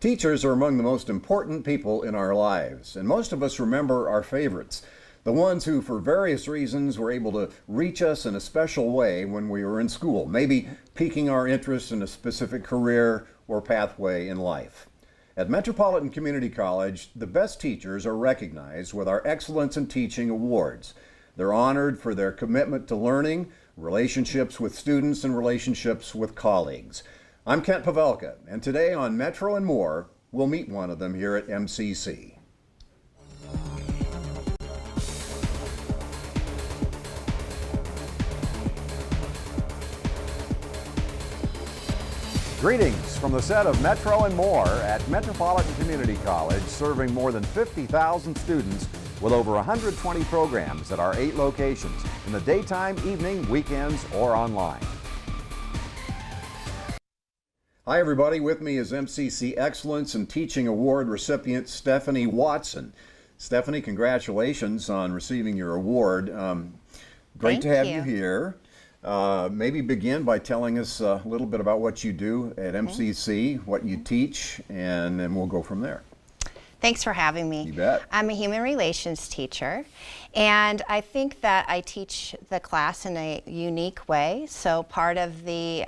Teachers are among the most important people in our lives, and most of us remember our favorites, the ones who, for various reasons, were able to reach us in a special way when we were in school, maybe piquing our interest in a specific career or pathway in life. At Metropolitan Community College, the best teachers are recognized with our Excellence in Teaching Awards. They're honored for their commitment to learning, relationships with students, and relationships with colleagues. I'm Kent Pavelka, and today on Metro and More, we'll meet one of them here at MCC. Greetings from the set of Metro and More at Metropolitan Community College, serving more than 50,000 students with over 120 programs at our 8 locations in the daytime, evening, weekends, or online. Hi everybody, with me is MCC Excellence in Teaching Award recipient Stephanie Watson. Stephanie, congratulations on receiving your award. Great to have you here. Maybe begin by telling us a little bit about what you do at MCC, what you teach, and then we'll go from there. Thanks for having me. You bet. I'm a human relations teacher, and I think that I teach the class in a unique way. So part of the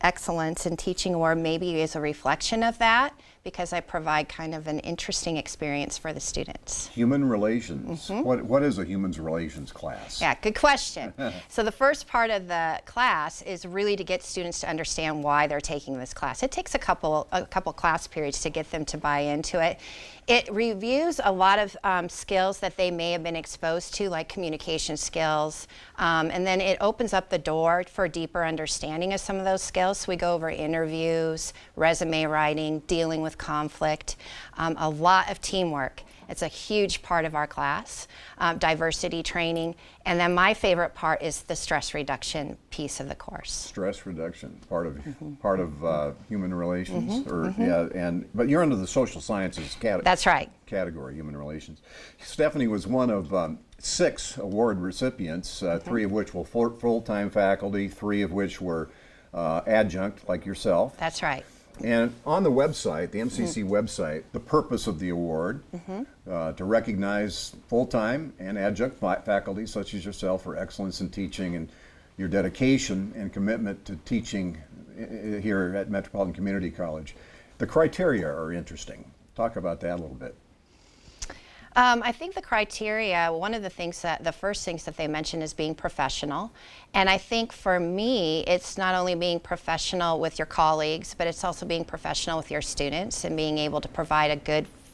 Excellence in Teaching Award maybe is a reflection of that, because I provide kind of an interesting experience for the students. Human relations. What is a human relations class? Yeah, good question. So the first part of the class is really to get students to understand why they're taking this class. It takes a couple class periods to get them to buy into it. It reviews a lot of skills that they may have been exposed to, like communication skills, and then it opens up the door for deeper understanding of some of those skills. So we go over interviews, resume writing, dealing with conflict, a lot of teamwork. It's a huge part of our class, diversity training, and then my favorite part is the stress reduction piece of the course. Stress reduction, part of human relations, but you're under the social sciences category. That's right. Category, human relations. Stephanie was one of 6 award recipients, 3 of which were full-time faculty, 3 of which were adjunct, like yourself. That's right. And on the website, the MCC website, the purpose of the award, to recognize full-time and adjunct faculty such as yourself for excellence in teaching and your dedication and commitment to teaching here at Metropolitan Community College. The criteria are interesting. Talk about that a little bit. I think the criteria, one of the first things that they mention is being professional. And I think for me, it's not only being professional with your colleagues, but it's also being professional with your students and being able to provide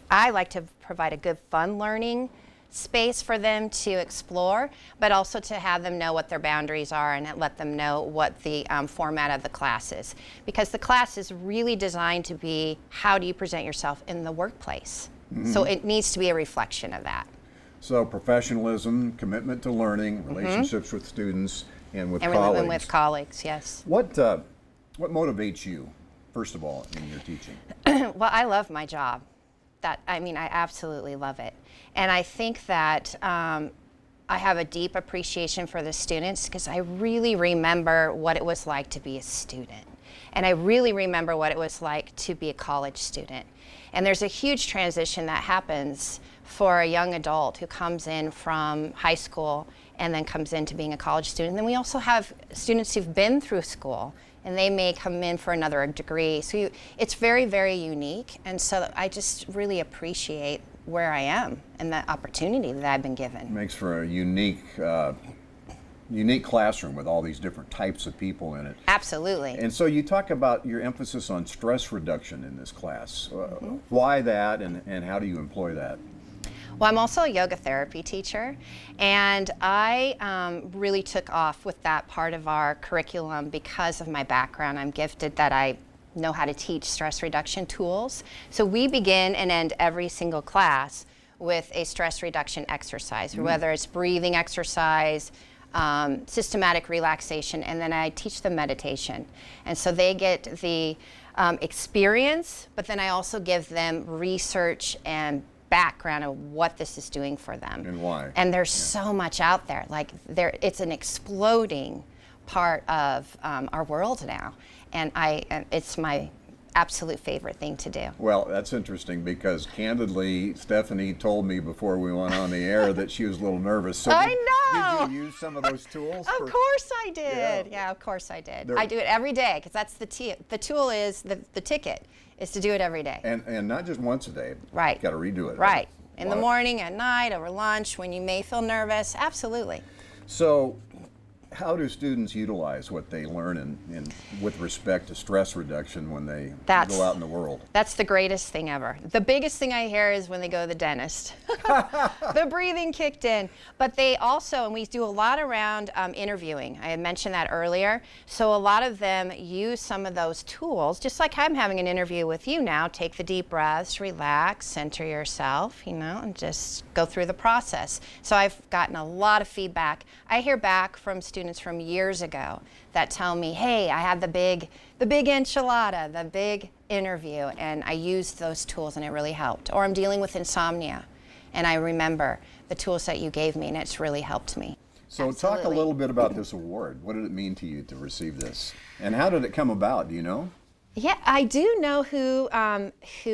I like to provide a good fun learning space for them to explore, but also to have them know what their boundaries are and let them know what the format of the class is. Because the class is really designed to be, how do you present yourself in the workplace? So it needs to be a reflection of that. So professionalism, commitment to learning, relationships with students, and with colleagues. And with colleagues, yes. What motivates you, first of all, in your teaching? Well, I love my job. I absolutely love it. And I think that I have a deep appreciation for the students, because I really remember what it was like to be a student. And I really remember what it was like to be a college student. And there's a huge transition that happens for a young adult who comes in from high school and then comes into being a college student. And then we also have students who've been through school, and they may come in for another degree. So it's very, very unique. And so I just really appreciate where I am and the opportunity that I've been given. It makes for a unique classroom with all these different types of people in it. Absolutely. And so you talk about your emphasis on stress reduction in this class. Why that, and how do you employ that? Well, I'm also a yoga therapy teacher, and I really took off with that part of our curriculum because of my background. I'm gifted that I know how to teach stress reduction tools. So we begin and end every single class with a stress reduction exercise, whether it's breathing exercise, systematic relaxation, and then I teach them meditation. And so they get the experience, but then I also give them research and background of what this is doing for them. And why. And there's so much out there. Like it's an exploding part of our world now. And it's my absolute favorite thing to do. Well, that's interesting because candidly, Stephanie told me before we went on the air that she was a little nervous. So I did know. you use some of those tools? Of course I did. Yeah, of course I did. I do it every day because that's the tool is the ticket is to do it every day. And not just once a day. Right. Got to redo it. Right. In the morning, at night, over lunch, when you may feel nervous. Absolutely. So, how do students utilize what they learn with respect to stress reduction when they go out in the world? That's the greatest thing ever. The biggest thing I hear is when they go to the dentist. The breathing kicked in. But they also, and we do a lot around interviewing. I had mentioned that earlier. So a lot of them use some of those tools, just like I'm having an interview with you now. Take the deep breaths, relax, center yourself, and just go through the process. So I've gotten a lot of feedback. I hear back from students from years ago that tell me, hey, I had the big enchilada, the big interview, and I used those tools and it really helped. Or I'm dealing with insomnia and I remember the tools that you gave me and it's really helped me. So Absolutely. Talk a little bit about this award. What did it mean to you to receive this? And how did it come about? Do you know? Yeah, I do know who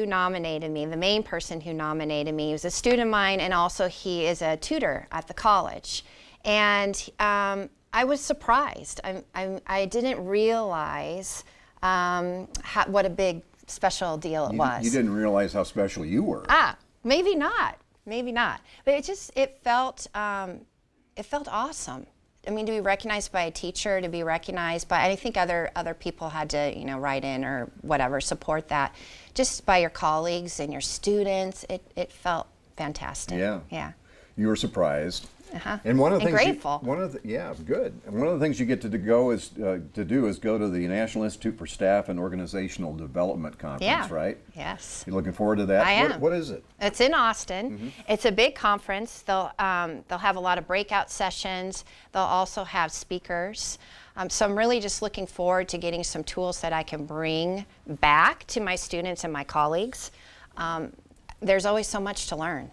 nominated me. The main person who nominated me was a student of mine, and also he is a tutor at the college. And I was surprised. I didn't realize what a big special deal it was. You didn't realize how special you were. Maybe not. But it felt awesome. I mean, to be recognized by a teacher, to be recognized by, and I think other people had to, write in or whatever, support that. Just by your colleagues and your students, it felt fantastic. Yeah. You were surprised. And one of the things grateful. Good. And one of the things you get to go is go to the National Institute for Staff and Organizational Development Conference, right? Yes. You looking forward to that? I am. What is it? It's in Austin. It's a big conference. They'll have a lot of breakout sessions. They'll also have speakers. So I'm really just looking forward to getting some tools that I can bring back to my students and my colleagues. There's always so much to learn.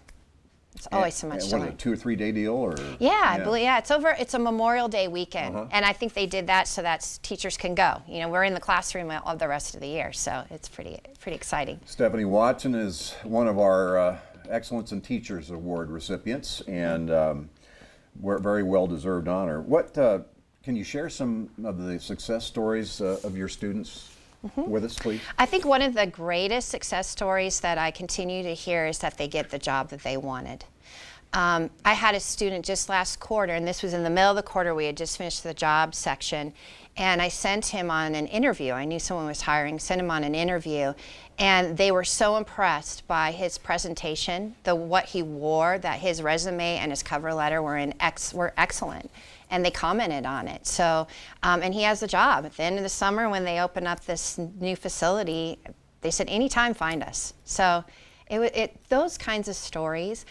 It's always so much to learn. What, a 2 or 3 day deal, or? I believe. It's a Memorial Day weekend, and I think they did that so that teachers can go. We're in the classroom all the rest of the year, so it's pretty exciting. Stephanie Watson is one of our Excellence in Teachers Award recipients, and we're very well-deserved honor. What can you share some of the success stories of your students with us, please? I think one of the greatest success stories that I continue to hear is that they get the job that they wanted. I had a student just last quarter, and this was in the middle of the quarter. We had just finished the job section, and I sent him on an interview. I knew someone was hiring, sent him on an interview, and they were so impressed by his presentation, what he wore, that his resume and his cover letter were excellent. And they commented on it. So, and he has the job. At the end of the summer, when they open up this new facility, they said, anytime, find us. So, those kinds of stories.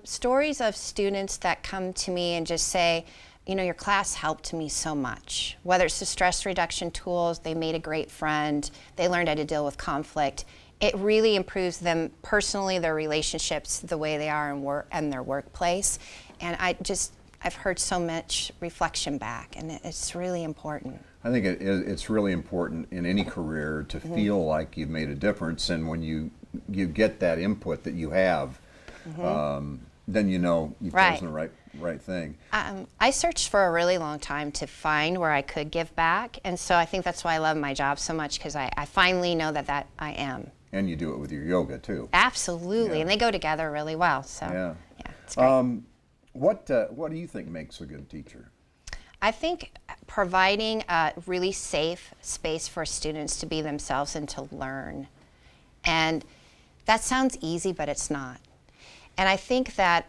Stories of students that come to me and just say, your class helped me so much. Whether it's the stress reduction tools, they made a great friend, they learned how to deal with conflict. It really improves them personally, their relationships, the way they are in their workplace. And I've heard so much reflection back, and it's really important. I think it's really important in any career to feel like you've made a difference, and when you get that input that you have, then you've chosen the right thing. I searched for a really long time to find where I could give back, and so I think that's why I love my job so much, because I finally know that I am. And you do it with your yoga too. Absolutely, and they go together really well. So yeah, it's great. What do you think makes a good teacher? I think providing a really safe space for students to be themselves and to learn. And that sounds easy, but it's not. And I think that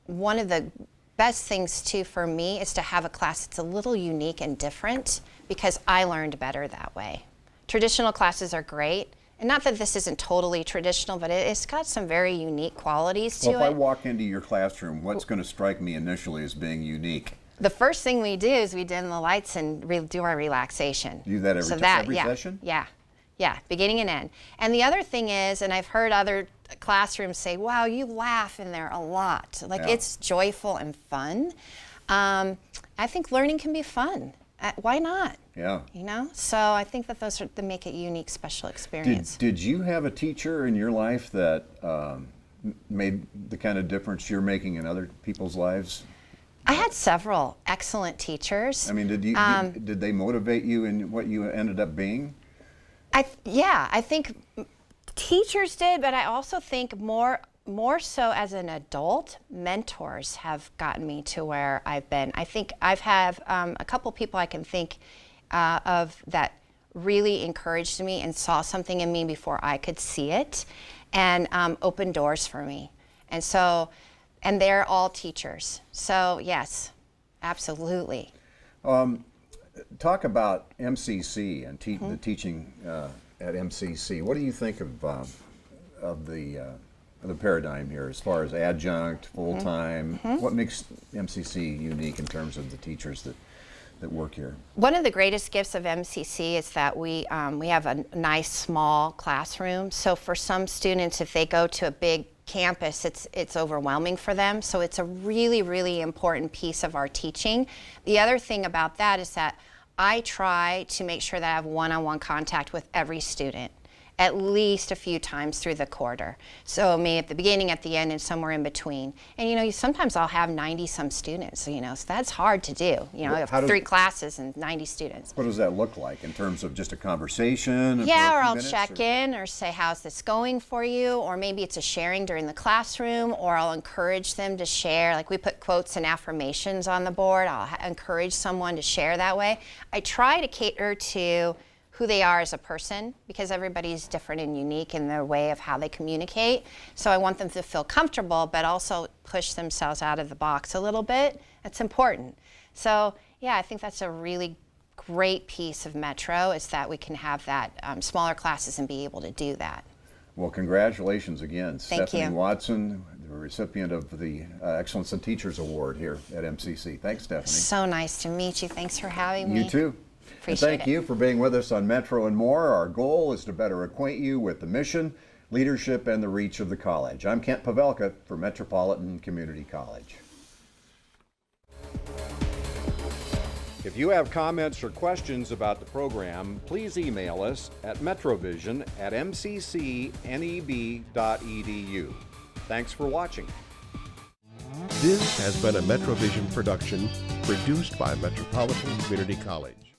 one of the best things too for me is to have a class that's a little unique and different, because I learned better that way. Traditional classes are great. And not that this isn't totally traditional, but it's got some very unique qualities to it. Well, if I walk into your classroom, what's going to strike me initially as being unique? The first thing we do is we dim the lights and do our relaxation. You do that every session? Yeah, beginning and end. And the other thing is, and I've heard other classrooms say, wow, you laugh in there a lot. It's joyful and fun. I think learning can be fun. Why not? Yeah. You know, so I think that those are, they make it a unique, special experience. Did you have a teacher in your life that made the kind of difference you're making in other people's lives? I had several excellent teachers. I mean, did they motivate you in what you ended up being? Yeah, I think teachers did, but I also think more so as an adult, mentors have gotten me to where I've been. I think I've had a couple people I can think of that really encouraged me and saw something in me before I could see it, and opened doors for me. And so, and they're all teachers. So yes, absolutely. Talk about MCC and the teaching at MCC. What do you think of the paradigm here as far as adjunct, full-time? What makes MCC unique in terms of the teachers that work here? One of the greatest gifts of MCC is that we have a nice small classroom. So for some students, if they go to a big campus, it's overwhelming for them. So it's a really, really important piece of our teaching. The other thing about that is that I try to make sure that I have one-on-one contact with every student at least a few times through the quarter. So maybe at the beginning, at the end, and somewhere in between. And you know, sometimes I'll have 90-some students, you know, so that's hard to do. You know, I have 3 classes and 90 students. What does that look like in terms of just a conversation? Yeah, or I'll check in or say, how's this going for you? Or maybe it's a sharing during the classroom, or I'll encourage them to share. Like we put quotes and affirmations on the board. I'll encourage someone to share that way. I try to cater to who they are as a person, because everybody's different and unique in their way of how they communicate. So I want them to feel comfortable, but also push themselves out of the box a little bit. That's important. So yeah, I think that's a really great piece of Metro, is that we can have that smaller classes and be able to do that. Well, congratulations again. Thank Stephanie you. Watson, the recipient of the Excellence in Teachers Award here at MCC. Thanks, Stephanie. So nice to meet you. Thanks for having me. You too. Appreciate And thank it. you for being with us on Metro and More. Our goal is to better acquaint you with the mission, leadership, and the reach of the college. I'm Kent Pavelka for Metropolitan Community College. If you have comments or questions about the program, please email us at metrovision@mccneb.edu. Thanks for watching. This has been a MetroVision production produced by Metropolitan Community College.